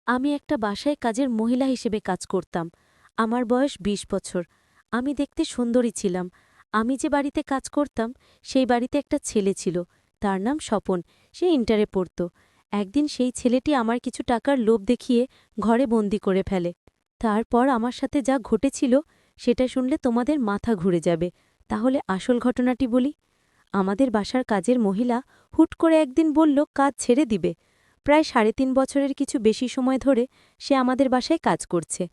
আমি একটা বাসায় কাজের মহিলা হিসেবে কাজ করতাম। আমার বয়স ২০ বছর। আমি দেখতে সুন্দরী ছিলাম। আমি যে বাড়িতে কাজ করতাম, সেই বাড়িতে একটা ছেলে ছিল। তার নাম স্বপন। সে ইন্টারে পড়ত। একদিন সেই ছেলেটি আমার কিছু টাকার লোভ দেখিয়ে ঘরে বন্দি করে ফেলে। তারপর আমার সাথে যা ঘটেছিল, সেটা শুনলে তোমাদের মাথা ঘুরে যাবে। তাহলে আসল ঘটনাটি বলি। আমাদের বাসার কাজের মহিলা হুট করে একদিন বলল কাজ ছেড়ে দিবে। প্রায় ৩.৫ বছরের কিছু বেশি সময় ধরে সে আমাদের বাসায় কাজ করছে।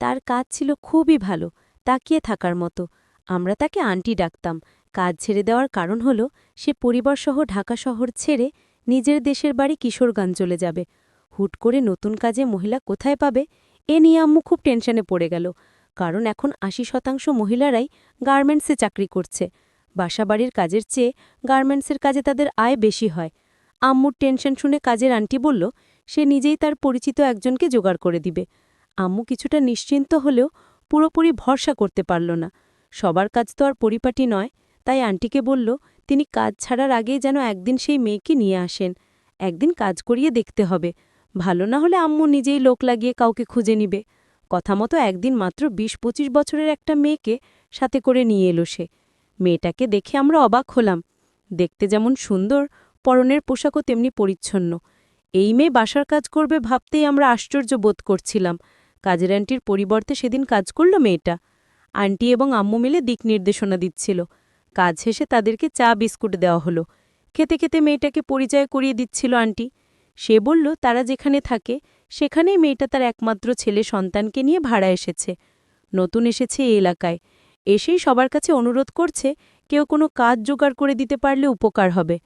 তার কাজ ছিল খুবই ভালো, তাকিয়ে থাকার মতো। আমরা তাকে আন্টি ডাকতাম। কাজ ছেড়ে দেওয়ার কারণ হল সে পরিবারসহ ঢাকা শহর ছেড়ে নিজের দেশের বাড়ি কিশোরগঞ্জ চলে যাবে। হুট করে নতুন কাজে মহিলা কোথায় পাবে, এ নিয়ে আম্মু খুব টেনশনে পড়ে গেল। কারণ এখন ৮০% মহিলারাই গার্মেন্টসে চাকরি করছে। বাসাবাড়ির কাজের চেয়ে গার্মেন্টসের কাজে তাদের আয় বেশি হয়। আম্মুর টেনশন শুনে কাজের আন্টি বলল সে নিজেই তার পরিচিত একজনকে জোগাড় করে দিবে। আম্মু কিছুটা নিশ্চিন্ত হলেও পুরোপুরি ভরসা করতে পারল না। সবার কাজ তো আর পরিপাটি নয়, তাই আন্টিকে বলল তিনি কাজ ছাড়ার আগেই যেন একদিন সেই মেয়েকে নিয়ে আসেন। একদিন কাজ করিয়ে দেখতে হবে। ভালো না হলে আম্মু নিজেই লোক লাগিয়ে কাউকে খুঁজে নিবে। কথা মতো একদিন মাত্র ২০-২৫ বছরের একটা মেয়েকে সাথে করে নিয়ে এলো সে। মেয়েটাকে দেখে আমরা অবাক হলাম। দেখতে যেমন সুন্দর, পরনের পোশাকও তেমনি পরিচ্ছন্ন। এই মেয়ে বাসার কাজ করবে ভাবতেই আমরা আশ্চর্য বোধ করছিলাম। কাজের আন্টির পরিবর্তে সেদিন কাজ করল মেয়েটা। আন্টি এবং আম্মু মিলে দিক নির্দেশনা দিচ্ছিল। কাজ শেষে তাদেরকে চা বিস্কুট দেওয়া হলো। খেতে খেতে মেয়েটাকে পরিচয় করিয়ে দিচ্ছিল আন্টি। সে বলল তারা যেখানে থাকে সেখানেই মেয়েটা তার একমাত্র ছেলে সন্তানকে নিয়ে ভাড়া এসেছে। নতুন এসেছে এই এলাকায়। এসেই সবার কাছে অনুরোধ করছে কেউ কোনো কাজ জোগাড় করে দিতে পারলে উপকার হবে।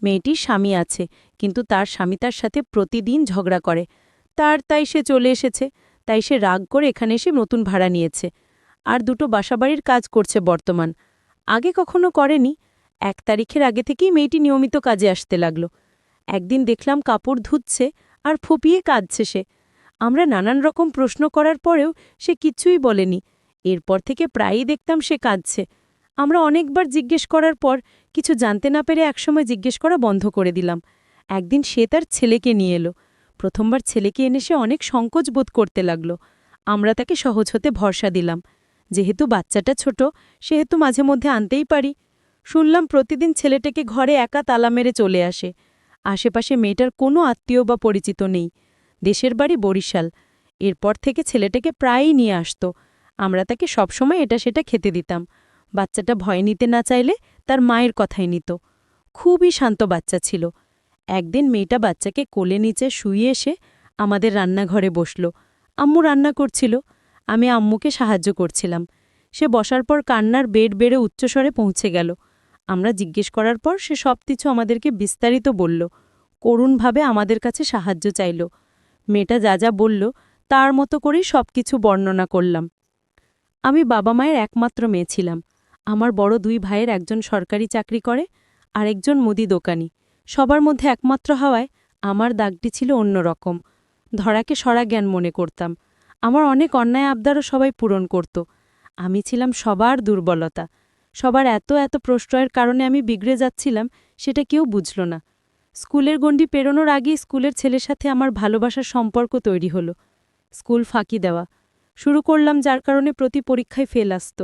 মেয়েটির স্বামী আছে, কিন্তু তার স্বামী তার সাথে প্রতিদিন ঝগড়া করে। তাই সে চলে এসেছে। তাই সে রাগ করে এখানে এসে নতুন ভাড়া নিয়েছে। আর দুটো বাসাবাড়ির কাজ করছে বর্তমান। আগে কখনো করেনি। ১ তারিখের আগে থেকেই মেয়েটি নিয়মিত কাজে আসতে লাগল। একদিন দেখলাম কাপড় ধুচ্ছে আর ফুপিয়ে কাঁদছে সে। আমরা নানান রকম প্রশ্ন করার পরেও সে কিছুই বলেনি। এরপর থেকে প্রায়ই দেখতাম সে কাঁদছে। আমরা অনেকবার জিজ্ঞেস করার পর কিছু জানতে না পেরে একসময় জিজ্ঞেস করা বন্ধ করে দিলাম। একদিন সে তার ছেলেকে নিয়ে এলো। প্রথমবার ছেলেকে এনে সে অনেক সংকোচ বোধ করতে লাগল। আমরা তাকে সহজ হতে ভরসা দিলাম। যেহেতু বাচ্চাটা ছোট, সেহেতু মাঝে মধ্যে আনতেই পারি। শুনলাম প্রতিদিন ছেলেটাকে ঘরে একা তালা মেরে চলে আসে। আশেপাশে মেয়েটার কোনো আত্মীয় বা পরিচিত নেই। দেশের বাড়ি বরিশাল। এরপর থেকে ছেলেটাকে প্রায়ই নিয়ে আসত। আমরা তাকে সবসময় এটা সেটা খেতে দিতাম। বাচ্চাটা ভয় নিতে না চাইলে তার মায়ের কথাই নিত। খুবই শান্ত বাচ্চা ছিল। একদিন মেয়েটা বাচ্চাকে কোলে নিচে শুইয়ে এসে আমাদের রান্নাঘরে বসল। আম্মু রান্না করছিল। আমি আম্মুকে সাহায্য করছিলাম। সে বসার পর কান্নার বেড় বেড়ে উচ্চস্বরে পৌঁছে গেল। আমরা জিজ্ঞেস করার পর সে সবকিছু আমাদেরকে বিস্তারিত বলল। করুণভাবে আমাদের কাছে সাহায্য চাইল। মেয়েটা যা যা বলল তার মতো করেই সবকিছু বর্ণনা করলাম। আমি বাবা মায়ের একমাত্র মেয়ে ছিলাম। আমার বড় ২ ভাইয়ের একজন সরকারি চাকরি করে, আরেকজন মুদি দোকানি। সবার মধ্যে একমাত্র হওয়ায় আমার দাগটি ছিল অন্যরকম। ধরাকে সরা জ্ঞান মনে করতাম। আমার অনেক অন্যায় আবদারও সবাই পূরণ করত। আমি ছিলাম সবার দুর্বলতা। সবার এত এত প্রশ্রয়ের কারণে আমি বিগড়ে যাচ্ছিলাম, সেটা কেউ বুঝল না। স্কুলের গণ্ডি পেরোনোর আগেই স্কুলের ছেলের সাথে আমার ভালোবাসার সম্পর্ক তৈরি হলো। স্কুল ফাঁকি দেওয়া শুরু করলাম, যার কারণে প্রতি পরীক্ষায় ফেল আসত।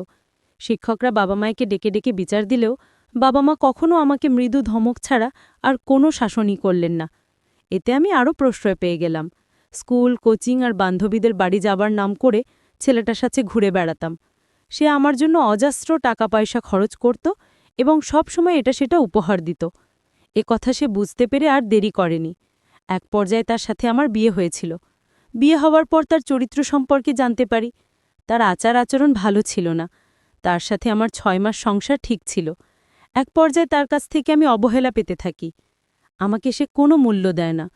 শিক্ষকরা বাবা মায়েকে ডেকে ডেকে বিচার দিলেও বাবা মা কখনো আমাকে মৃদু ধমক ছাড়া আর কোনো শাসনই করলেন না। এতে আমি আরও প্রশ্রয় পেয়ে গেলাম। স্কুল, কোচিং আর বান্ধবীদের বাড়ি যাবার নাম করে ছেলেটার সাথে ঘুরে বেড়াতাম। সে আমার জন্য অজস্র টাকা পয়সা খরচ করত এবং সব সময় এটা সেটা উপহার দিত। এ কথা সে বুঝতে পেরে আর দেরি করেনি। এক পর্যায়ে তার সাথে আমার বিয়ে হয়েছিল। বিয়ে হওয়ার পর তার চরিত্র সম্পর্কে জানতে পারি। তার আচার আচরণ ভালো ছিল না। তার সাথে আমার ৬ মাস সংসার ঠিক ছিল। এক পর্যায়ে তার কাছ থেকে আমি অবহেলা পেতে থাকি। আমাকে সে কোনো মূল্য দেয় না।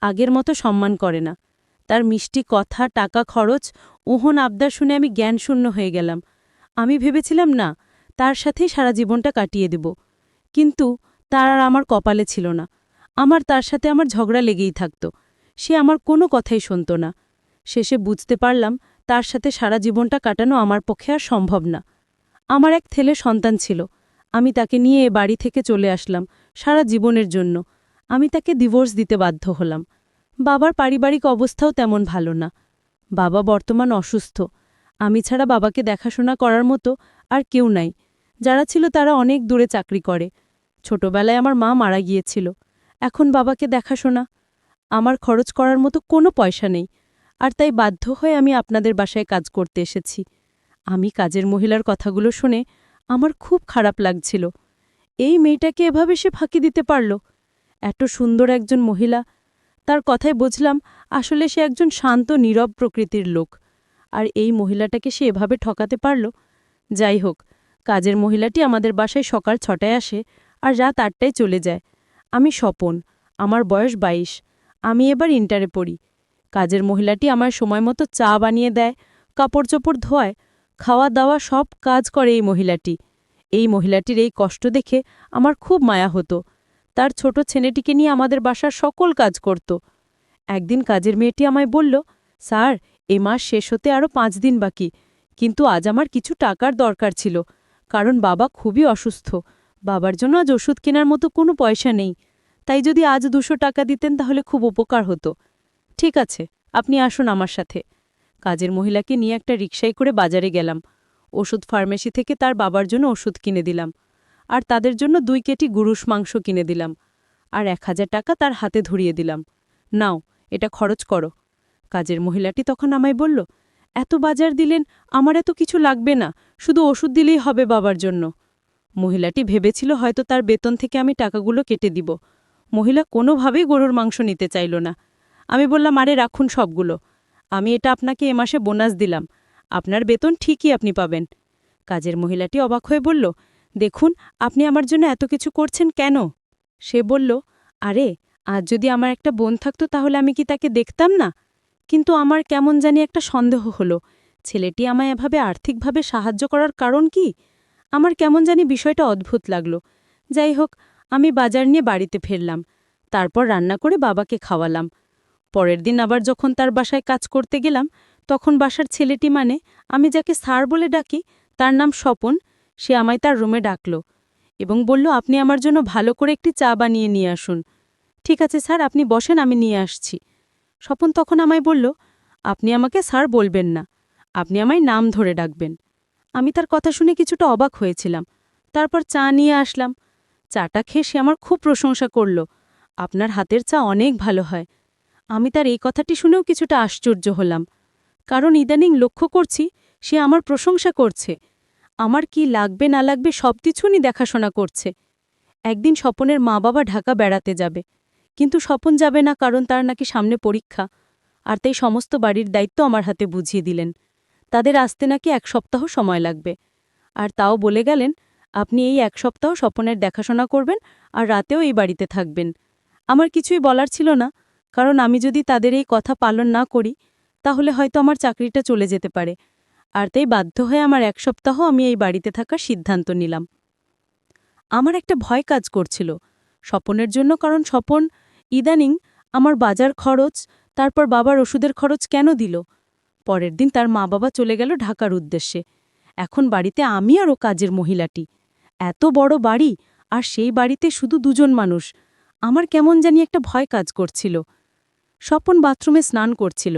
আগের মতো সম্মান করে না। তার মিষ্টি কথা, টাকা খরচ, ওহন আবদার শুনে আমি জ্ঞানশূন্য হয়ে গেলাম। আমি ভেবেছিলাম না, তার সাথেই সারা জীবনটা কাটিয়ে দেব। কিন্তু তার আর আমার কপালে ছিল না। তার সাথে আমার ঝগড়া লেগেই থাকত। সে আমার কোনো কথাই শুনত না। শেষে বুঝতে পারলাম তার সাথে সারা জীবনটা কাটানো আমার পক্ষে আর সম্ভব না। আমার এক ছেলে সন্তান ছিল। আমি তাকে নিয়ে এ বাড়ি থেকে চলে আসলাম সারা জীবনের জন্য। আমি তাকে ডিভোর্স দিতে বাধ্য হলাম। বাবার পারিবারিক অবস্থাও তেমন ভালো না। বাবা বর্তমান অসুস্থ। আমি ছাড়া বাবাকে দেখাশোনা করার মতো আর কেউ নাই। যারা ছিল তারা অনেক দূরে চাকরি করে। ছোটবেলায় আমার মা মারা গিয়েছিল। এখন বাবাকে দেখাশোনা, আমার খরচ করার মতো কোনো পয়সা নেই। আর তাই বাধ্য হয়ে আমি আপনাদের বাসায় কাজ করতে এসেছি। আমি কাজের মহিলার কথাগুলো শুনে আমার খুব খারাপ লাগছিল। এই মেয়েটাকে এভাবে সে ফাঁকি দিতে পারল? এত সুন্দর একজন মহিলা, তার কথায় বুঝলাম আসলে সে একজন শান্ত নীরব প্রকৃতির লোক। আর এই মহিলাটাকে সে এভাবে ঠকাতে পারল? যাই হোক, কাজের মহিলাটি আমাদের বাসায় সকাল 6টায় আসে আর রাত 8টায় চলে যায়। আমি স্বপন, আমার বয়স 22। আমি এবার ইন্টারে পড়ি। কাজের মহিলাটি আমার সময়মতো চা বানিয়ে দেয়, কাপড় চোপড় ধোয়ায়, খাওয়া দাওয়া সব কাজ করে এই মহিলাটি। এই মহিলাটির এই কষ্ট দেখে আমার খুব মায়া হতো। তার ছোট ছেলেটিকে নিয়ে আমাদের বাসার সকল কাজ করত। একদিন কাজের মেয়েটি আমায় বলল, স্যার, এ মাস শেষ হতে আরও 5 দিন বাকি, কিন্তু আজ আমার কিছু টাকার দরকার ছিল, কারণ বাবা খুবই অসুস্থ। বাবার জন্য আজ ওষুধ কেনার মতো কোনো পয়সা নেই। তাই যদি আজ 200 টাকা দিতেন তাহলে খুব উপকার হতো। ঠিক আছে, আপনি আসুন আমার সাথে। কাজের মহিলাকে নিয়ে একটা রিকশায় করে বাজারে গেলাম। ওষুধ ফার্মেসি থেকে তার বাবার জন্য ওষুধ কিনে দিলাম। আর তাদের জন্য 2 কেজি গরুর মাংস কিনে দিলাম। আর 1000 টাকা তার হাতে ধরিয়ে দিলাম। নাও, এটা খরচ করো। কাজের মহিলাটি তখন আমায় বলল, এত বাজার দিলেন, আমার এত কিছু লাগবে না, শুধু ওষুধ দিলেই হবে বাবার জন্য। মহিলাটি ভেবেছিল হয়তো তার বেতন থেকে আমি টাকাগুলো কেটে দিব। মহিলা কোনোভাবেই গরুর মাংস নিতে চাইল না। আমি বললাম, আরে রাখুন সবগুলো, আমি এটা আপনাকে এ মাসে বোনাস দিলাম, আপনার বেতন ঠিকই আপনি পাবেন। কাজের মহিলাটি অবাক হয়ে বলল, দেখুন, আপনি আমার জন্য এত কিছু করছেন কেন? সে বলল, আরে, আজ যদি আমার একটা বোন থাকতো তাহলে আমি কি তাকে দেখতাম না? কিন্তু আমার কেমন জানি একটা সন্দেহ হলো, ছেলেটি আমায় এভাবে আর্থিকভাবে সাহায্য করার কারণ কি? আমার কেমন জানি বিষয়টা অদ্ভুত লাগল। যাই হোক, আমি বাজার নিয়ে বাড়িতে ফিরলাম। তারপর রান্না করে বাবাকে খাওয়ালাম। পরের দিন আবার যখন তার বাসায় কাজ করতে গেলাম, তখন বাসার ছেলেটি, মানে আমি যাকে স্যার বলে ডাকি, তার নাম স্বপন, সে আমায় তার রুমে ডাকল এবং বলল, আপনি আমার জন্য ভালো করে একটি চা বানিয়ে নিয়ে আসুন। ঠিক আছে স্যার, আপনি বসেন, আমি নিয়ে আসছি। স্বপন তখন আমায় বলল, আপনি আমাকে স্যার বলবেন না, আপনি আমায় নাম ধরে ডাকবেন। আমি তার কথা শুনে কিছুটা অবাক হয়েছিলাম। তারপর চা নিয়ে আসলাম। চাটা খেয়ে সে আমার খুব প্রশংসা করল, আপনার হাতের চা অনেক ভালো হয়। আমি তার এই কথাটি শুনেও কিছুটা আশ্চর্য হলাম, কারণ ইদানিং লক্ষ্য করছি সে আমার প্রশংসা করছে, আমার কি লাগবে না লাগবে সব কিছুই দেখাশোনা করছে। একদিন স্বপনের মা বাবা ঢাকা বেড়াতে যাবে, কিন্তু স্বপন যাবে না, কারণ তার নাকি সামনে পরীক্ষা। আর তাই সমস্ত বাড়ির দায়িত্ব আমার হাতে বুঝিয়ে দিলেন। তাদের আসতে নাকি 1 সপ্তাহ সময় লাগবে। আর তাও বলে গেলেন, আপনি এই 1 সপ্তাহ স্বপনের দেখাশোনা করবেন আর রাতেও এই বাড়িতে থাকবেন। আমার কিছুই বলার ছিল না, কারণ আমি যদি তাদের এই কথা পালন না করি তাহলে হয়তো আমার চাকরিটা চলে যেতে পারে। আর তাই বাধ্য হয়ে আমার 1 সপ্তাহ আমি এই বাড়িতে থাকার সিদ্ধান্ত নিলাম। আমার একটা ভয় কাজ করছিল স্বপনের জন্য, কারণ স্বপন ইদানিং আমার বাজার খরচ, তারপর বাবার ওষুধের খরচ কেন দিল। পরের দিন তার মা বাবা চলে গেল ঢাকার উদ্দেশ্যে। এখন বাড়িতে আমি আর ও কাজের মহিলাটি। এত বড় বাড়ি, আর সেই বাড়িতে শুধু 2 জন মানুষ। আমার কেমন জানি একটা ভয় কাজ করছিল। স্বপন বাথরুমে স্নান করছিল,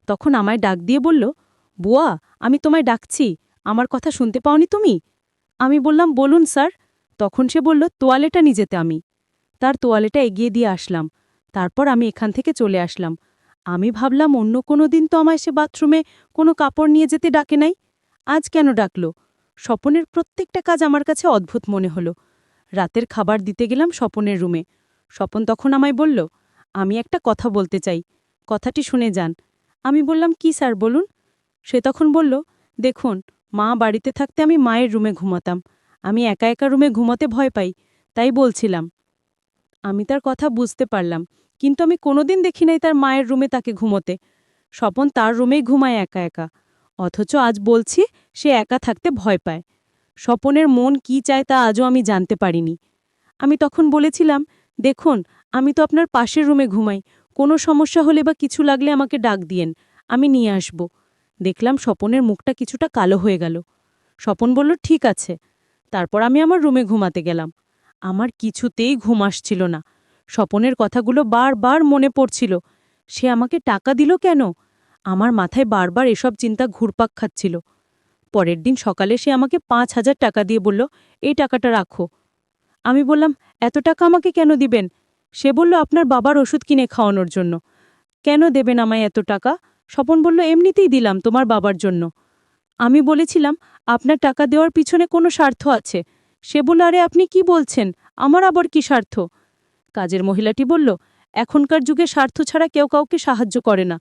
তখন আমায় ডাক দিয়ে বলল, বুয়া, আমি তোমায় ডাকছি, আমার কথা শুনতে পাওনি তুমি? আমি বললাম, বলুন স্যার। তখন সে বলল, তোয়ালেটা নিয়ে যেতে। আমি তার তোয়ালেটা এগিয়ে দিয়ে আসলাম। তারপর আমি এখান থেকে চলে আসলাম। আমি ভাবলাম অন্য কোনো দিন তো আমায় সে বাথরুমে কোনো কাপড় নিয়ে যেতে ডাকে নাই, আজ কেন ডাকল? স্বপনের প্রত্যেকটা কাজ আমার কাছে অদ্ভুত মনে হলো। রাতের খাবার দিতে গেলাম স্বপনের রুমে। স্বপন তখন আমায় বলল, আমি একটা কথা বলতে চাই, কথাটি শুনে যান। আমি বললাম, কি স্যার, বলুন। সে তখন বলল, দেখুন, মা বাড়িতে থাকতে আমি মায়ের রুমে ঘুমাতাম, আমি একা একা রুমে ঘুমাতে ভয় পাই, তাই বলছিলাম। আমি তার কথা বুঝতে পারলাম, কিন্তু আমি কোনোদিন দেখি নাই তার মায়ের রুমে তাকে ঘুমোতে। স্বপন তার রুমেই ঘুমায় একা একা, অথচ আজ বলছি সে একা থাকতে ভয় পায়। স্বপনের মন কি চায় তা আজও আমি জানতে পারিনি। আমি তখন বলেছিলাম, দেখুন, আমি তো আপনার পাশের রুমে ঘুমাই, কোনো সমস্যা হলে বা কিছু লাগলে আমাকে ডাক দিয়েন, আমি নিয়ে আসব। দেখলাম স্বপনের মুখটা কিছুটা কালো হয়ে গেল। স্বপন বলল, ঠিক আছে। তারপর আমি আমার রুমে ঘুমাতে গেলাম। আমার কিছুতেই ঘুম আসছিল না। স্বপনের কথাগুলো বারবার মনে পড়ছিল। সে আমাকে টাকা দিল কেন? আমার মাথায় বারবার এসব চিন্তা ঘুরপাক খাচ্ছিল। পরের দিন সকালে সে আমাকে ৫,০০০ টাকা দিয়ে বলল, এই টাকাটা রাখো। আমি বললাম, এত টাকা আমাকে কেন দিবেন? সে বলল, আপনার বাবার ওষুধ কিনে খাওয়ানোর জন্য। কেন দেবেন আমায় এত টাকা? স্বপন বলল, এমনিতেই দিলাম তোমার বাবার জন্য। আমি বলেছিলাম, আপনার টাকা দেওয়ার পিছনে কোনো স্বার্থ আছে। সে বলল, আরে আপনি কি বলছেন? আমার আবার কি স্বার্থ? কাজের মহিলাটি বলল, এখনকার যুগে স্বার্থ ছাড়া কেউ কাউকে সাহায্য করে না।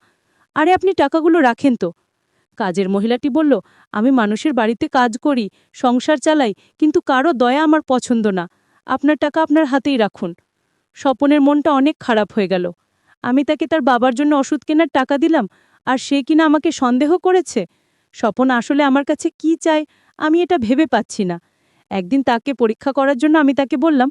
আরে আপনি টাকাগুলো রাখেন তো। কাজের মহিলাটি বলল, আমি মানুষের বাড়িতে কাজ করি, সংসার চালাই, কিন্তু কারো দয়া আমার পছন্দ না। আপনার টাকা আপনার হাতেই রাখুন। স্বপনের মনটা অনেক খারাপ হয়ে গেল। আমি তাকে তার বাবার জন্য ওষুধ কেনার টাকা দিলাম, আর সে কিনা আমাকে সন্দেহ করেছে। স্বপন আসলে আমার কাছে কি চায় আমি এটা ভেবে পাচ্ছি না। একদিন তাকে পরীক্ষা করার জন্য আমি তাকে বললাম,